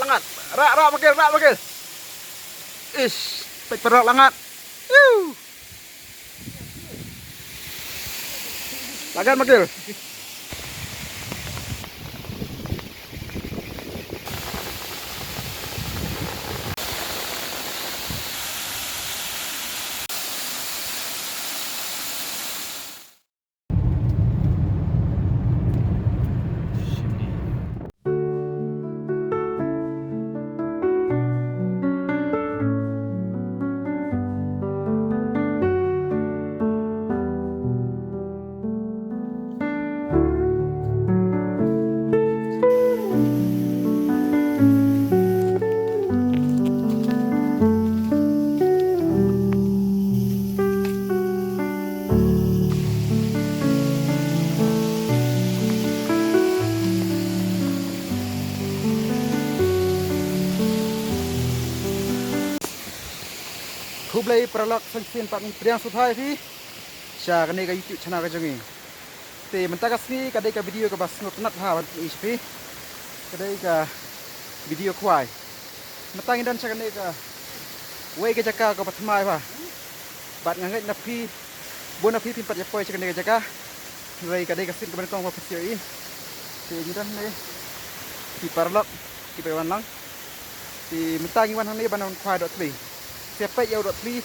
langat. Rak makil. Ish, pek perak langat. Lagan makil. Kublai peralak sengsin pak priang suthai phi sha kane ka YouTube channel ka jongi te mentakas ni kadai ka video ka bas not nat ha ban is phi kadai ka video khwai matang dan sha kane ka wei ka jaka ka patmai pha bat ngangai na phi bona phi pin pat ya poi cha kane ka jaka rei kadai ka sin ka ban kong pa phio i te ni dan ne ti peralak ti pe wan lang ti mentang wan hang ni ban khwai dot phi siapa yang udah beli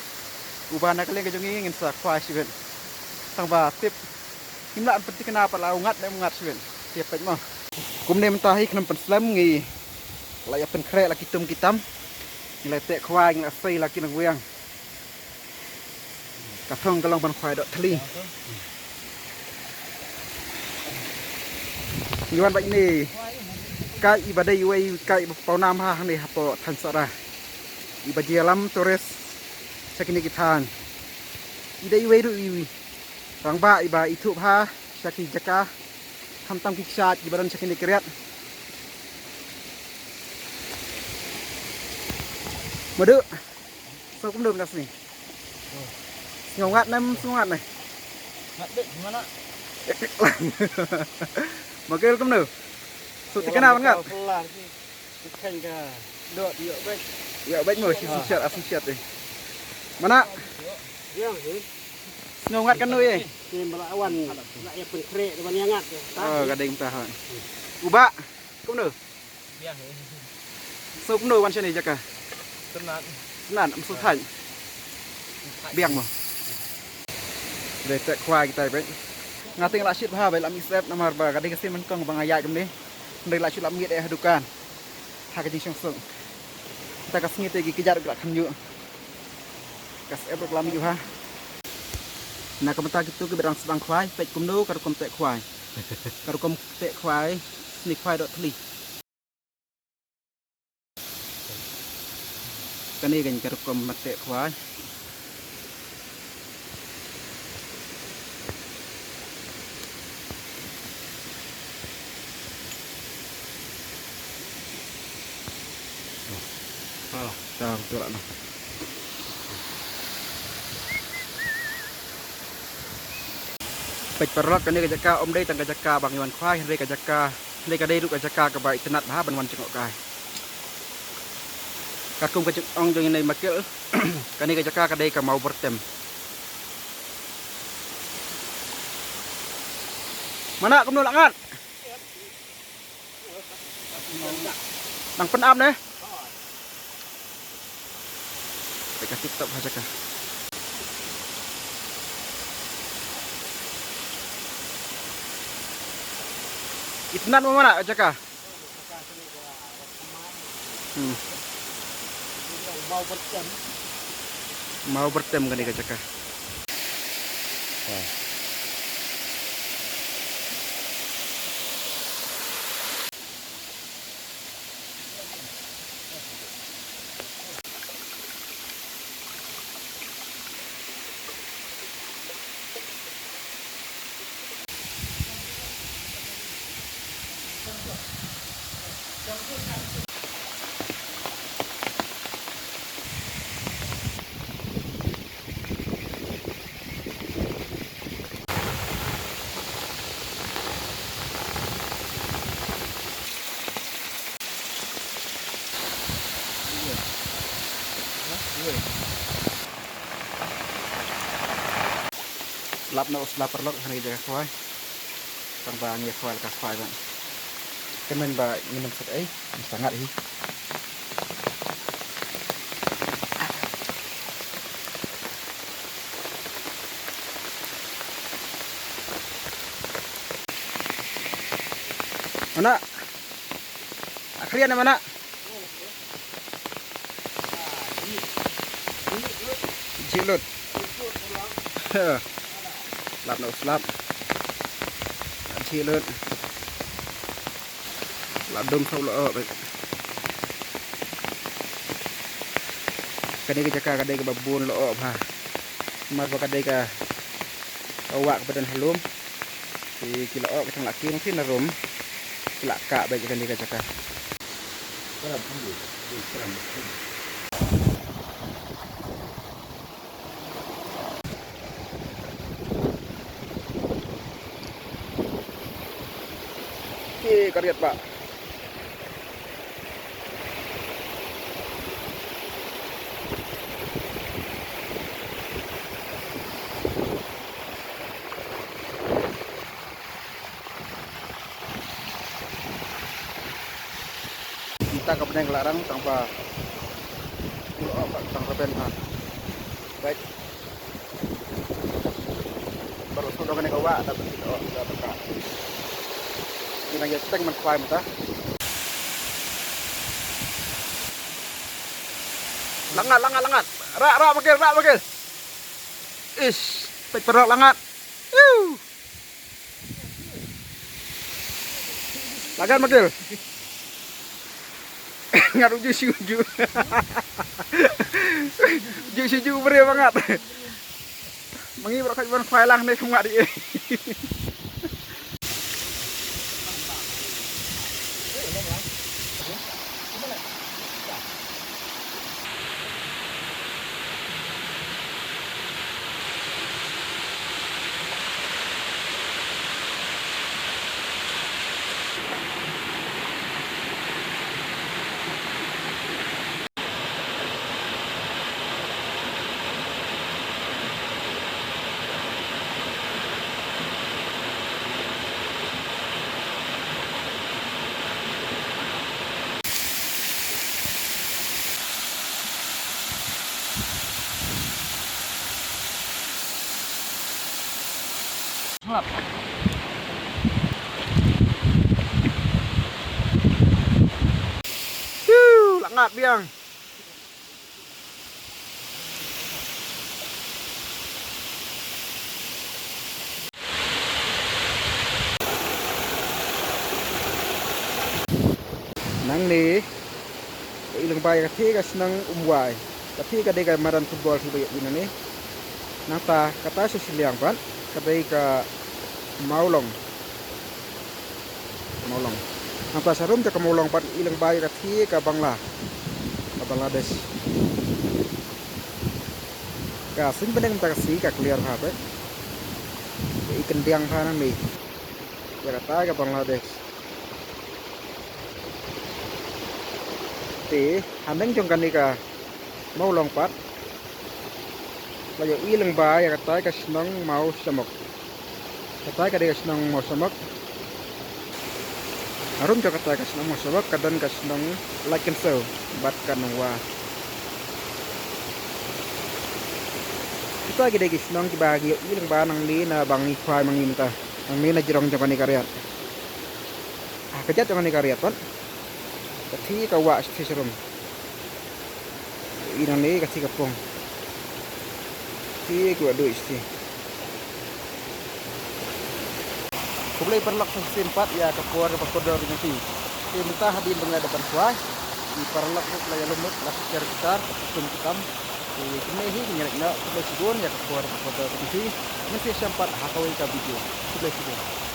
ubah nak kalian kejongi ingin sakwa sih kan tangba tip himla penting kenapa lah ungat dan ungat sih kan siapa mah kumne mentahi kenam penslam ngi layak penkrek lagi tum kitam nilai tek kwai ngi asai lagi nang wayang katong kalong ban kwai dot teli Iwan baik ni kai ibadah iwai kai pau nam ha ni hapo tansara ibaji alam Torres sakini kitan ida iwe ru iwi rangba iba itu ha saki jaka hamtam kiksat ibaran sakini kriat madu so cũng được nas ni ngongat nem sungat này ngat dek gimana makel cũng được sụt cái nào ngat pelan sih ikan ka dot yuk baik ya baik mau siap deh mana yang sih ngongat kan nuy ni melawan nak ya penkrek depan yang ngat oh gading tahan ubah cũng được yang so cũng được quan sini jaka tenan nan am sụt thành biang mà để tẹt khoai kita baik ngating la shit ha baik lam isep namar ba gading kesin man kong bang ayat ni ndai la shit lam ngit hadukan ha ka jing sung kita kasih tegi kejar gerak kanju kas ebrok lam ju ha nah kementar gitu ke berang sebang kwai pek kumno karukom tek kwai karukom tek kwai ni kwai dot teli kani gan karukom tek kwai tahu betul lah. Pek perlak kan ni kajaka om day tang kajaka bang Iwan Kwai hari kajaka hari kadai ruk kajaka ke baik tenat bah ban wan cengok kai. Kakum kajak ong jong ini makil kan ni kajaka kadai ka mau bertem. Mana kum nolak ngat? Nang penam deh. Kasih TikTok aja kah? Itnan mau mana aja kah? Mau bertem kan aja kah? Lap na uslap perlok hari jaga kuai. Tang bang ya kuai ka kuai bang. Kemen ba minum set ai sangat hi. Mana? Akhirnya mana? Jilut. Lap na uslap. Jilut. Lap dum sau lo baik. Kadai ke jaka kadai ke babun lo ha. Mar ba kadai ka awak badan halum. Di kilo ke tang laki mungkin narum. Laka baik kadai ke jaka. Oke, karyat Pak. Kita ke beneng larang tanpa tanpa ben ha. Baik. Baru sudah kena kawa dapat kita buka. Ini lagi tek man kuai mata. Langat. Rak makil. Ish, pek perok langat. Langat makil. Ngaruh juju. Juju beri banget. Mengi berkat ban kuai lang nih kuat dia. Lap. Langat biang. Nang ni ilang bay kati ka senang umwai. Kati ka deka maran football si bayat ini. Nata kata sesiliang pan kadai ka maulong. Nata sarum ka maulong pan ilang bay kati ka Bangladesh. Ka sing beneng ta kasi ka clear ha pe. Ikan diang ha nang ni. Ya kata ka Bangladesh. Thì handeng trong kan ka mau lompat layo ilang ba ya katay ka senang mau samok katay ka dia senang mau samok harum jo katay ka senang mau samok kadan ka senang like and so bat kanang wa kita gede senang dibagi ilang ba nang li na bangi kwai mangi minta nang li na jirong jang ni karyat kejat jang ni karyat pan Kati kawa sa serum. Inang ni kasi kapong. Kati gua do isti. Kublay perlak sa simpat ya kapuar pakodor nanti. Kaya minta hadin dengan depan kuah. Di perlak laya lumut lasik jar besar tum hitam. Di kemehi nyerik na kublay sigun ya kapuar pakodor nanti. Nanti sempat hakawai ka video. Kublay sigun.